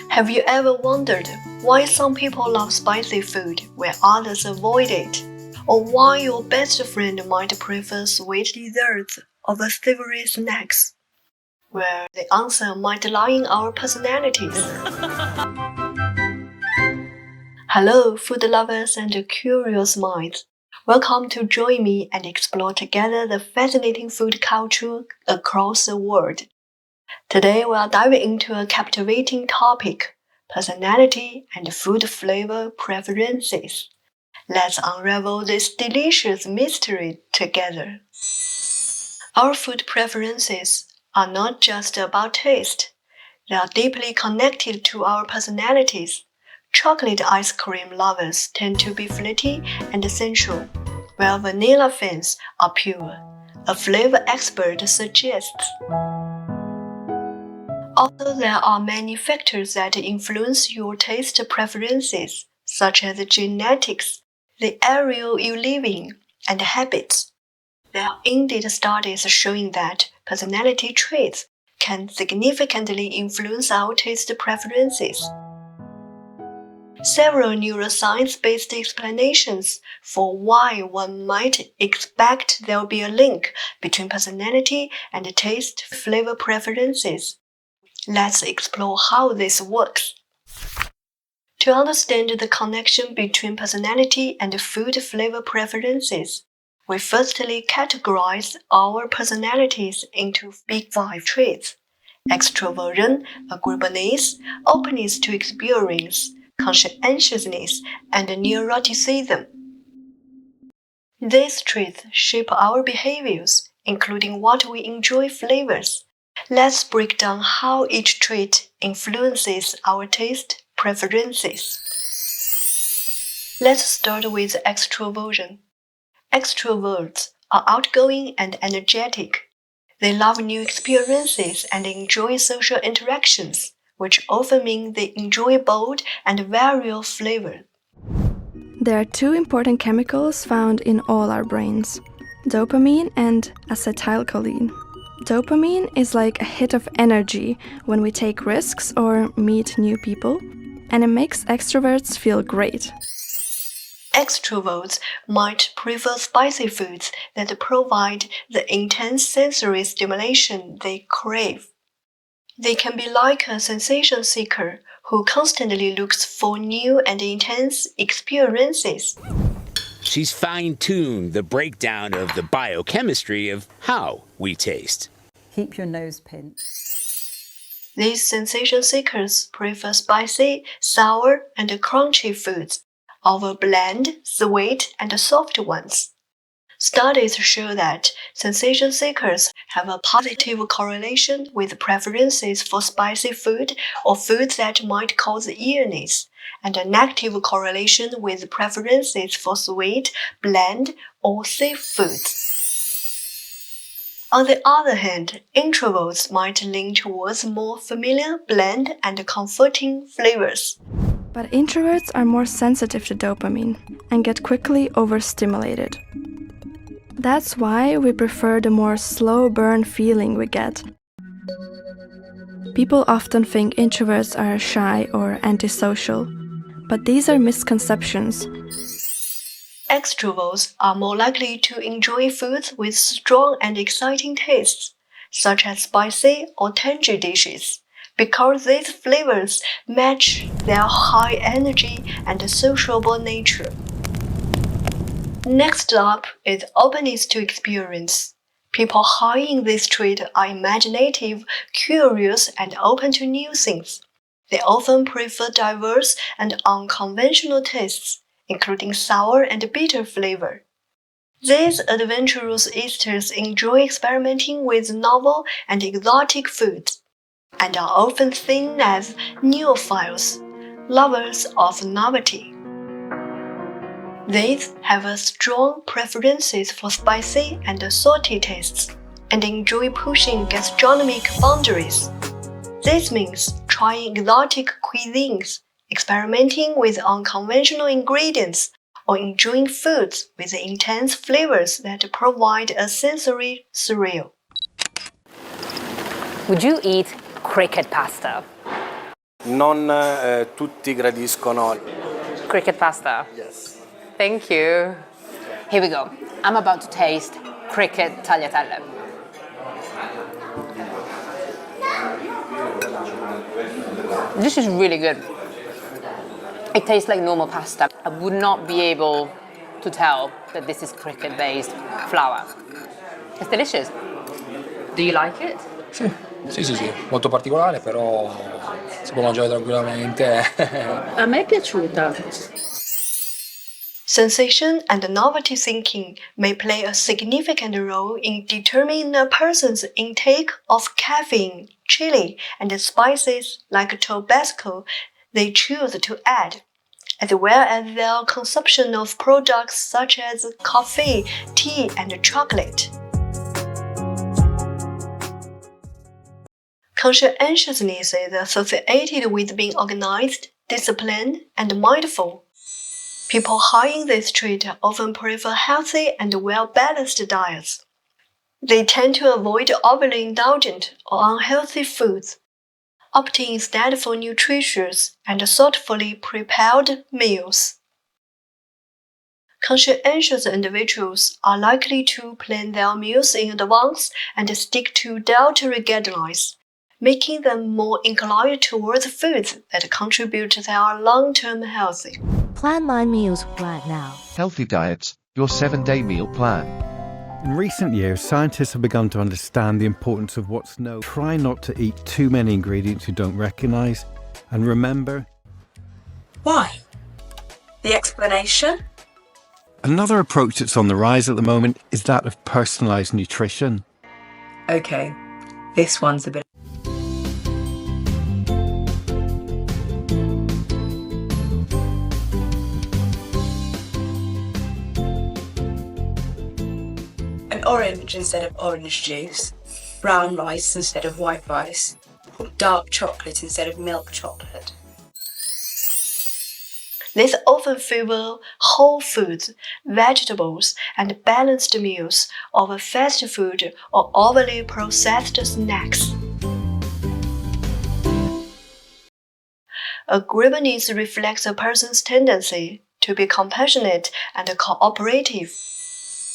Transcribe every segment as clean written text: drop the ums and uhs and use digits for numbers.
Have you ever wondered why some people love spicy food where others avoid it? Or why your best friend might prefer sweet desserts over savory snacks? Well, the answer might lie in our personalities. Hello, food lovers and curious minds. Welcome to join me and explore together the fascinating food culture across the world. Today we are diving into a captivating topic, personality and food flavor preferences. Let's unravel this delicious mystery together. Our food preferences are not just about taste. They are deeply connected to our personalities. Chocolate ice cream lovers tend to be flirty and sensual, while vanilla fans are pure, a flavor expert suggests. Although there are many factors that influence your taste preferences, such as genetics, the area you live in, and habits, there are indeed studies showing that personality traits can significantly influence our taste preferences. Several neuroscience-based explanations for why one might expect there will be a link between personality and taste flavor preferences. Let's explore how this works. To understand the connection between personality and food flavor preferences, we firstly categorize our personalities into big five traits: extraversion, agreeableness, openness to experience, conscientiousness, and neuroticism. These traits shape our behaviors, including what we enjoy flavors. Let's break down how each trait influences our taste preferences. Let's start with extroversion. Extroverts are outgoing and energetic. They love new experiences and enjoy social interactions, which often mean they enjoy bold and varied flavors. There are two important chemicals found in all our brains: dopamine and acetylcholine. Dopamine is like a hit of energy when we take risks or meet new people, and it makes extroverts feel great. Extroverts might prefer spicy foods that provide the intense sensory stimulation they crave. They can be like a sensation seeker who constantly looks for new and intense experiences. She's fine-tuned the breakdown of the biochemistry of how we taste. Keep your nose pinched. These sensation seekers prefer spicy, sour, and crunchy foods over bland, sweet, and soft ones. Studies show that sensation seekers have a positive correlation with preferences for spicy food or foods that might cause eeriness, and a negative correlation with preferences for sweet, bland, or safe foods. On the other hand, introverts might lean towards more familiar, bland, and comforting flavors. But introverts are more sensitive to dopamine and get quickly overstimulated. That's why we prefer the more slow burn feeling we get. People often think introverts are shy or antisocial, but these are misconceptions. Extroverts are more likely to enjoy foods with strong and exciting tastes, such as spicy or tangy dishes, because these flavors match their high energy and sociable nature. Next up is openness to experience. People high in this trait are imaginative, curious, and open to new things. They often prefer diverse and unconventional tastes, including sour and bitter flavor. These adventurous eaters enjoy experimenting with novel and exotic foods, and are often seen as neophiles, lovers of novelty. These have a strong preferences for spicy and salty tastes, and enjoy pushing gastronomic boundaries. This means trying exotic cuisines, experimenting with unconventional ingredients, or enjoying foods with intense flavors that provide a sensory thrill. Would you eat cricket pasta? Non tutti gradiscono. Cricket pasta. Yes. Thank you. Here we go. I'm about to taste cricket tagliatelle. This is really good. It tastes like normal pasta. I would not be able to tell that this is cricket-based flour. It's delicious. Do you like it? Sì, molto particolare, però si può mangiare tranquillamente. A me è piaciuta. Sensation and novelty thinking may play a significant role in determining a person's intake of caffeine, chili, and spices like Tabasco they choose to add, as well as their consumption of products such as coffee, tea, and chocolate. Conscientiousness is associated with being organized, disciplined, and mindful. People high in this trait often prefer healthy and well-balanced diets. They tend to avoid overly indulgent or unhealthy foods, opting instead for nutritious and thoughtfully prepared meals. Conscientious individuals are likely to plan their meals in advance and stick to dietary guidelines, making them more inclined towards foods that contribute to their long-term health. Plan my meals right now. Healthy Diets, your 7-day meal plan. In recent years, scientists have begun to understand the importance of what's known. Try not to eat too many ingredients you don't recognize, and remember... Why? The explanation? Another approach that's on the rise at the moment is that of personalized nutrition. Okay, this one's a bit... An orange instead of orange juice, brown rice instead of white rice, dark chocolate instead of milk chocolate. These often favor whole foods, vegetables, and balanced meals over fast food or overly processed snacks. Agreeableness reflects a person's tendency to be compassionate and cooperative.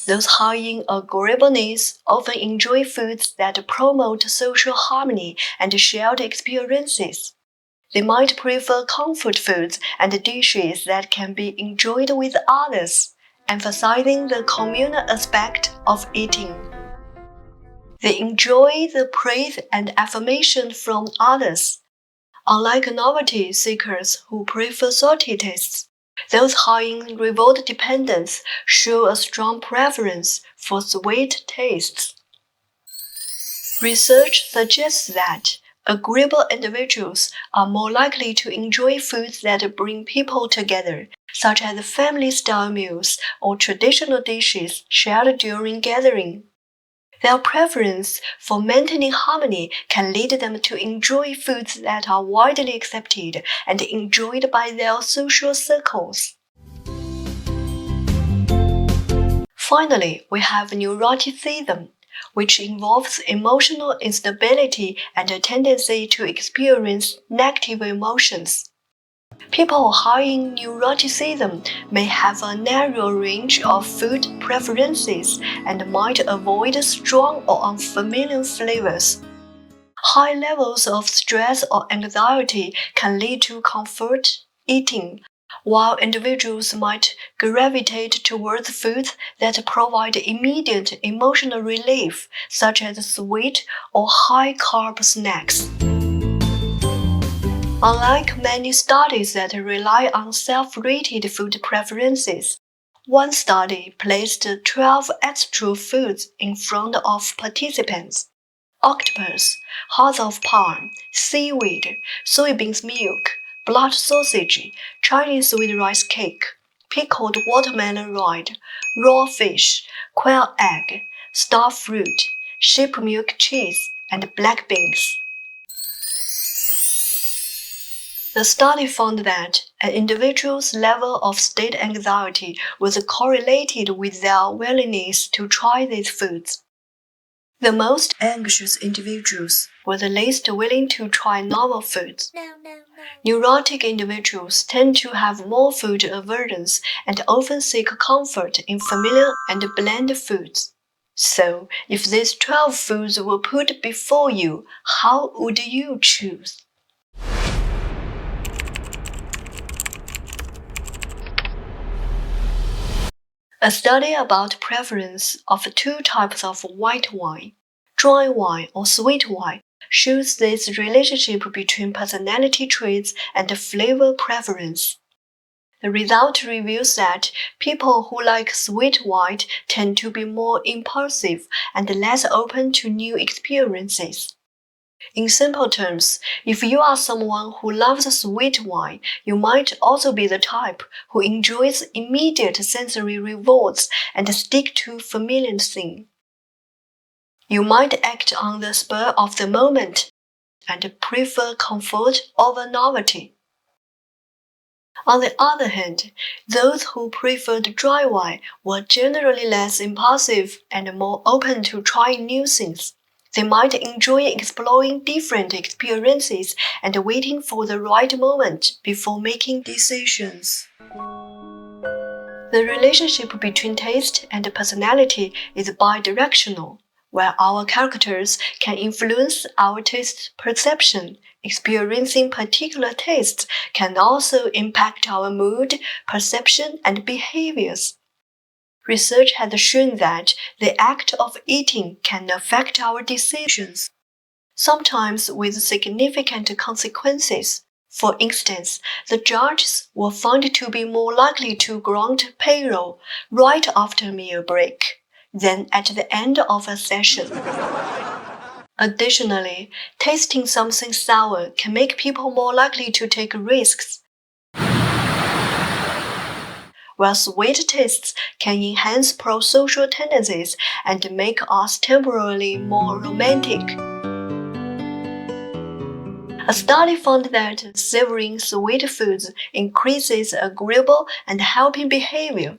Those high in agreeableness often enjoy foods that promote social harmony and shared experiences. They might prefer comfort foods and dishes that can be enjoyed with others, emphasizing the communal aspect of eating. They enjoy the praise and affirmation from others. Unlike novelty seekers who prefer salty tastes, those high in reward dependence show a strong preference for sweet tastes. Research suggests that agreeable individuals are more likely to enjoy foods that bring people together, such as family-style meals or traditional dishes shared during gathering. Their preference for maintaining harmony can lead them to enjoy foods that are widely accepted and enjoyed by their social circles. Finally, we have neuroticism, which involves emotional instability and a tendency to experience negative emotions. People high in neuroticism may have a narrow range of food preferences and might avoid strong or unfamiliar flavors. High levels of stress or anxiety can lead to comfort eating, while individuals might gravitate towards foods that provide immediate emotional relief, such as sweet or high-carb snacks. Unlike many studies that rely on self-rated food preferences, one study placed 12 extra foods in front of participants: octopus, hearts of palm, seaweed, soybeans milk, blood sausage, Chinese sweet rice cake, pickled watermelon rind, raw fish, quail egg, star fruit, sheep milk cheese, and black beans. The study found that an individual's level of state anxiety was correlated with their willingness to try these foods. The most anxious individuals were the least willing to try novel foods. neurotic individuals tend to have more food aversions and often seek comfort in familiar and bland foods. So, if these 12 foods were put before you, how would you choose? A study about preference of two types of white wine, dry wine or sweet wine, shows this relationship between personality traits and flavor preference. The result reveals that people who like sweet wine tend to be more impulsive and less open to new experiences. In simple terms, if you are someone who loves sweet wine, you might also be the type who enjoys immediate sensory rewards and stick to familiar things. You might act on the spur of the moment and prefer comfort over novelty. On the other hand, those who preferred dry wine were generally less impulsive and more open to trying new things. They might enjoy exploring different experiences and waiting for the right moment before making decisions. The relationship between taste and personality is bidirectional. While our characters can influence our taste perception, experiencing particular tastes can also impact our mood, perception, and behaviors. Research has shown that the act of eating can affect our decisions, sometimes with significant consequences. For instance, the judges were found to be more likely to grant payroll right after a meal break than at the end of a session. Additionally, tasting something sour can make people more likely to take risks, while sweet tastes can enhance pro-social tendencies and make us temporarily more romantic. A study found that savoring sweet foods increases agreeable and helping behavior.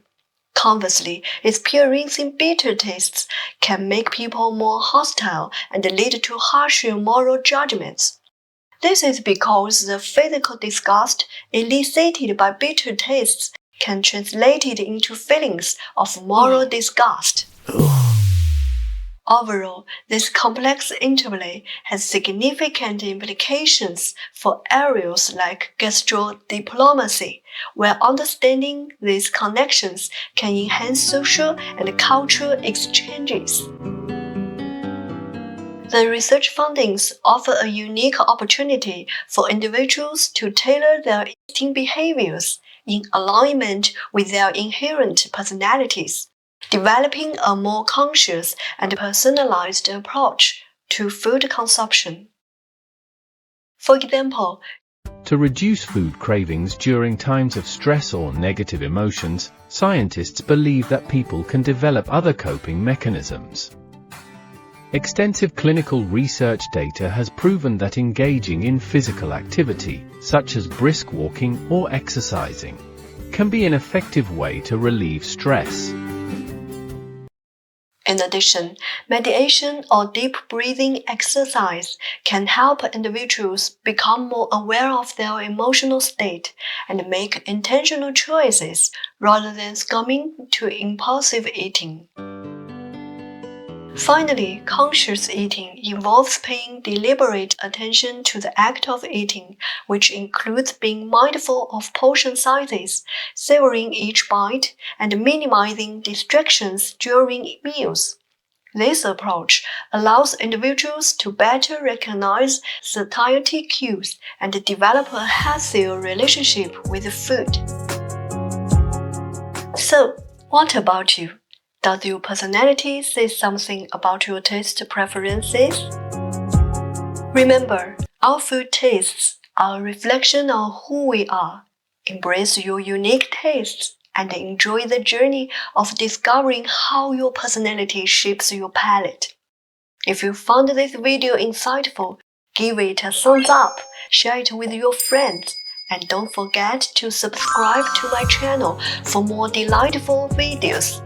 Conversely, experiencing bitter tastes can make people more hostile and lead to harsher moral judgments. This is because the physical disgust elicited by bitter tastes can translate it into feelings of moral disgust. Overall, this complex interplay has significant implications for areas like gastrodiplomacy, where understanding these connections can enhance social and cultural exchanges. The research findings offer a unique opportunity for individuals to tailor their eating behaviors in alignment with their inherent personalities, developing a more conscious and personalized approach to food consumption. For example, to reduce food cravings during times of stress or negative emotions, scientists believe that people can develop other coping mechanisms. Extensive clinical research data has proven that engaging in physical activity, such as brisk walking or exercising, can be an effective way to relieve stress. In addition, meditation or deep breathing exercise can help individuals become more aware of their emotional state and make intentional choices rather than succumbing to impulsive eating. Finally, conscious eating involves paying deliberate attention to the act of eating, which includes being mindful of portion sizes, savoring each bite, and minimizing distractions during meals. This approach allows individuals to better recognize satiety cues and develop a healthier relationship with food. So, what about you? Does your personality say something about your taste preferences? Remember, our food tastes are a reflection of who we are. Embrace your unique tastes and enjoy the journey of discovering how your personality shapes your palate. If you found this video insightful, give it a thumbs up, share it with your friends, and don't forget to subscribe to my channel for more delightful videos.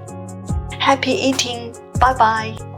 Happy eating! Bye bye!